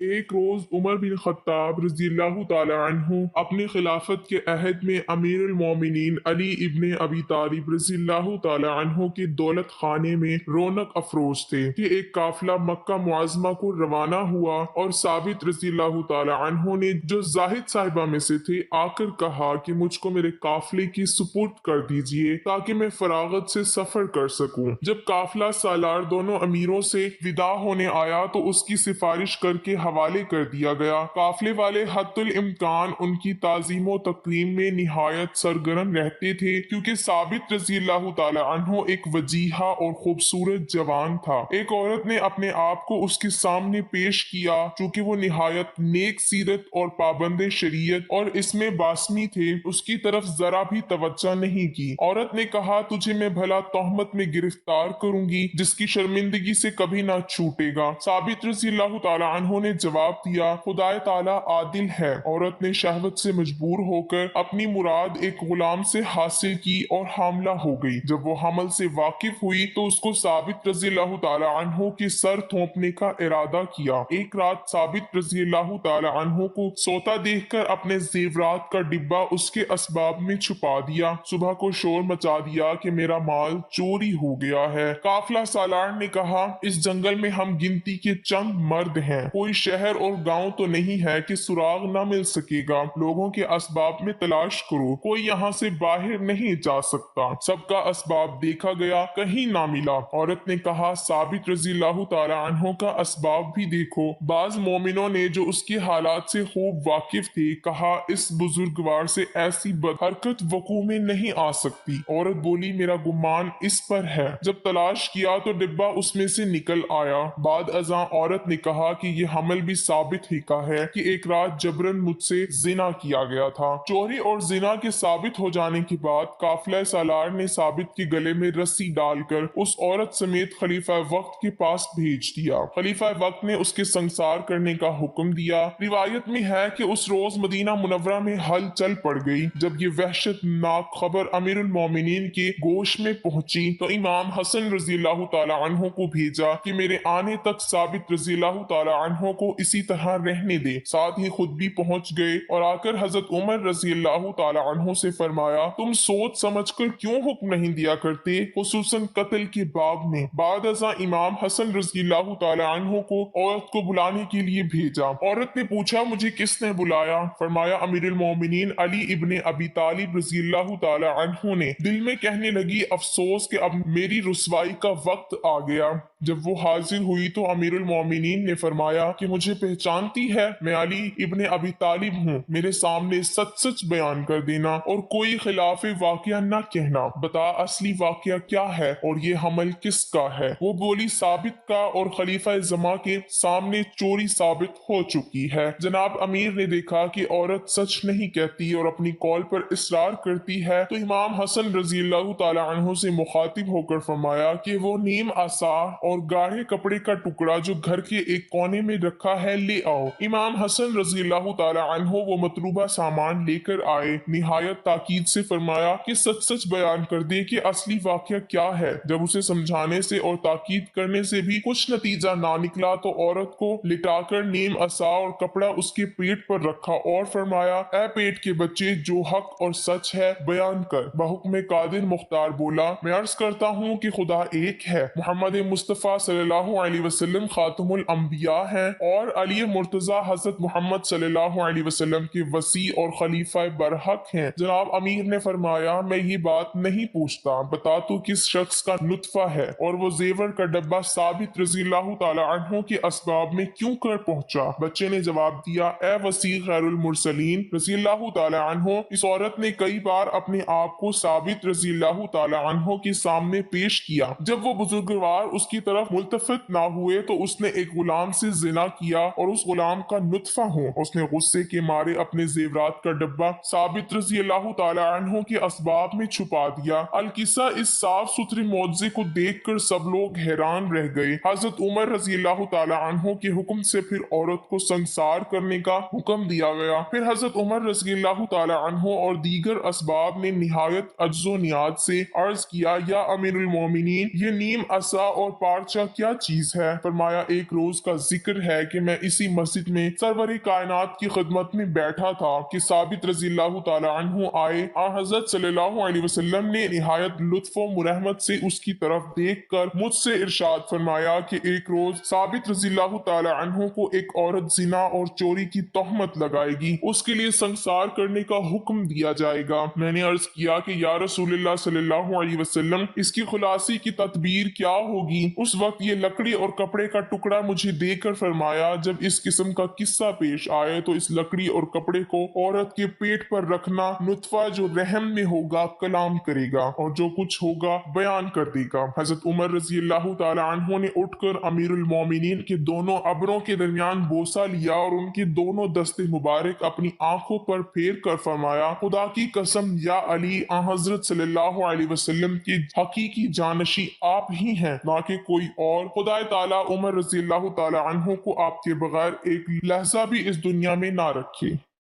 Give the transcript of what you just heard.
एक रोज Umar bin Khattab रज़ियल्लाहु ताला अन्हु अपनी खिलाफत के अहद में अमीरुल मोमिनीन अली इब्ने अबी तालिब रज़ियल्लाहु ताला अन्हु के दौलत खाने में रौनक अफरोज थे कि एक काफिला मक्का मुआज़मा को रवाना हुआ और साबित रज़ियल्लाहु ताला अन्हु ने जो जाहिद साहिबा में से थे आकर कहा कि मुझको मेरे काफिले की सुपुर्द कर दीजिए ताकि मैं फरागत से सफर कर सकूं। जब काफिला सालार दोनों अमीरों से विदा होने आया तो उसकी सिफारिश करके हवाले कर दिया गया। काफिले वाले हद्दुल इम्कान उनकी ताजीमो तकरीम में निहायत सरगर्म रहते थे क्योंकि साबित रज़ियल्लाहु ताला अन्हु एक वजीहा और खूबसूरत जवान था। एक औरत ने अपने आप को उसके सामने पेश किया चूंकि वो निहायत नेक सीरत और पाबंद शरीयत और इसमें बासमी थे, उसकी तरफ जरा भी तवज्जो नहीं की। औरत ने कहा, तुझे मैं भला तोहमत में गिरफ्तार करूंगी जिसकी शर्मिंदगी से कभी ना छूटेगा। साबित रज़ियल्लाहु ताला अन्हु ने जवाब दिया, खुदाए ताला आदिल है। औरत ने शहवत से मजबूर होकर अपनी मुराद एक गुलाम से हासिल की और हामला हो गई। जब वो हमल से वाकिफ हुई तो उसको साबित रज़ियल्लाहु ताला अन्हु के सर थोपने का इरादा किया। एक रात साबित रज़ियल्लाहु ताला अन्हु को सोता देखकर अपने जेवरात का डिब्बा उसके असबाब में छुपा दिया। सुबह को शोर मचा दिया कि मेरा माल चोरी हो गया है। काफिला सालार ने कहा, इस जंगल में हम गिनती के चंद मर्द हैं, कोई शहर और गांव तो नहीं है कि सुराग न मिल सकेगा। लोगों के असबाब में तलाश करो, कोई यहाँ से बाहर नहीं जा सकता। सबका असबाब देखा गया, कहीं ना मिला। औरत ने कहा, साबित रज़ियल्लाहु ताला अन्हु का असबाब भी देखो। बाज मोमिनों ने जो उसके हालात से खूब वाकिफ थे कहा, इस बुजुर्गवार से ऐसी बदहरकत वकू में नहीं आ सकती। औरत बोली, मेरा गुमान इस पर है। जब तलाश किया तो डिब्बा उसमें से निकल आया। बाद अज़ां औरत ने कहा कि यह हमल भी साबित ही का है कि एक रात जबरन मुझसे जिना किया गया था। चोरी और जिना के साबित हो जाने के बाद काफिला सालार ने साबित के गले में रस्सी डालकर उस औरत समेत खलीफा वक्त के पास भेज दिया। खलीफा वक्त ने उसके संसार करने का हुक्म दिया। रिवायत में है कि उस रोज मदीना मुनव्वरा में हलचल पड़ गई। जब ये वहशतनाक खबर अमीरुल मोमिनीन के गोश में पहुंची तो इमाम हसन रज़ियल्लाहु ताला अन्हु को भेजा कि मेरे आने तक साबित रज़ियल्लाहु ताला अन्हु को इसी तरह रहने दे। साथ ही खुद भी पहुंच गए और आकर हजरत उमर रज़ियल्लाहु ताला अन्हु से फरमाया, तुम सोच समझकर क्यों हुक्म नहीं दिया करते, खुसूसन कत्ल के बाब में। बाद अज़ां इमाम हसन रज़ियल्लाहु ताला अन्हु को औरत को बुलाने के लिए भेजा। औरत ने पूछा, मुझे किसने बुलाया? फरमाया, अमीरुल मोमिनीन अली इब्ने अबी तालिब रज़ियल्लाहु ताला अन्हु ने। दिल में कहने लगी, अफसोस कि अब मेरी रुसवाई का वक्त आ गया। जब वो हाजिर हुई तो अमीरुल मोमिनीन ने फरमाया कि मुझे पहचानती है, मैं अली इब्ने अबी तालिब हूँ। मेरे सामने सच सच बयान कर देना और कोई खिलाफ वाकया न कहना। बता असली वाकया क्या है और ये हमल किसका है? वो बोली, साबित का और खलीफा जमा के सामने चोरी साबित हो चुकी है। जनाब अमीर ने देखा कि औरत सच नहीं कहती और अपनी कौल पर इसरार करती है तो इमाम हसन रज़ियल्लाहु ताला अन्हु से मुखातिब होकर फरमाया कि वो नीम आसा और गाढ़े कपड़े का टुकड़ा जो घर के एक कोने में रखा है ले आओ। इमाम हसन रज़ियल्लाहु ताला अन्हु वो मतलूबा सामान लेकर आए। निहायत ताकीद से फरमाया कि सच सच बयान कर दे कि असली वाकया क्या है। जब उसे समझाने से और ताकीद करने से भी कुछ नतीजा ना निकला तो औरत को लिटाकर नीम असा और कपड़ा उसके पेट पर रखा और फरमाया, ऐ पेट के बच्चे, जो हक और सच है बयान कर। बहुक्म कादिर मुख्तार बोला, मैं अर्ज करता हूँ कि खुदा एक है, मोहम्मद मुस्तफ़ा सल्लल्लाहु अलैहि वसल्लम खातमुल अंबिया हैं और अली मुर्तजा हजरत मोहम्मद सल्लल्लाहु अलैहि वसल्लम के वसी और खलीफा बरहक हैं। जनाब अमीर ने फरमाया, मैं ये बात नहीं पूछता, बता तू किस शख्स का नुत्फा है और वो जेवर का डब्बा साबित रज़ियल्लाहु ताला अन्हु के असबाब में क्यों कर पहुंचा? बच्चे ने जवाब दिया, ए वसी खैरुल मुरसलीन रज़ियल्लाहु ताला अन्हु, इस औरत ने कई बार अपने आप को साबित रज़ियल्लाहु ताला अन्हु के सामने पेश किया। जब वो बुजुर्गवार उसकी तरफ मुल्तफित ना हुए तो उसने एक गुलाम से जिना किया और उस गुलाम का नुत्फा हूँ। उसने गुस्से के मारे अपने जेवरात का डब्बा साबित रज़ियल्लाहु ताला अन्हु के असबाब में छुपा दिया। अलकिस्सा इस साफ सुथरे मौजज़े को देखकर सब लोग हैरान रह गए। हजरत उमर रज़ियल्लाहु ताला अन्हु के हुक्म से फिर औरत को संसार करने का हुक्म दिया गया। फिर हजरत उमर रज़ियल्लाहु ताला अन्हु और दीगर असबाब ने निहायत अज्जो नियाज से अर्ज किया, या अमीरुल मोमिनीन, ये नीम असा और पार पारचा क्या चीज है? फरमाया एक रोज का जिक्र है कि मैं इसी मस्जिद में सरवर कायनात की खिदमत में बैठा था कि साबित रजी अल्लाह तआला अन्हु आए। हजरत सल्लल्लाहु अलैहि वसल्लम ने निहायत लुत्फ व मुरहमत से उसकी तरफ देख कर मुझसे इरशाद फरमाया कि एक रोज साबित रजी अल्लाह तआला अन्हु को एक औरत जिना और चोरी की तोहमत लगाएगी, उसके लिए संसार करने का हुक्म दिया जाएगा। मैंने अर्ज किया कि या रसूलुल्लाह सल्लल्लाहु अलैहि वसल्लम, इसकी खुलासी की तदबीर क्या होगी? उस वक्त ये लकड़ी और कपड़े का टुकड़ा मुझे देकर फरमाया, जब इस किस्म का किस्सा पेश आए तो इस लकड़ी और कपड़े को औरत के पेट पर रखना, नुतफा जो रहम में होगा कलाम करेगा और जो कुछ होगा बयान कर देगा। हजरत उमर रजी अल्लाह तआला अन्हु ने उठकर अमीरुल मोमिनीन के दोनों अबरों के दरमियान बोसा लिया और उनके दोनों दस्ते मुबारक अपनी आंखों पर फेर कर फरमाया, खुदा की कसम या अली, हजरत सल्लल्लाहु अलैहि वसल्लम की हकीकी जानशी आप ही हैं, ना कि कोई और। खुदा ताला उमर रजी अल्लाह तआला अन्हु को आपके बगैर एक लहजा भी इस दुनिया में ना रखे।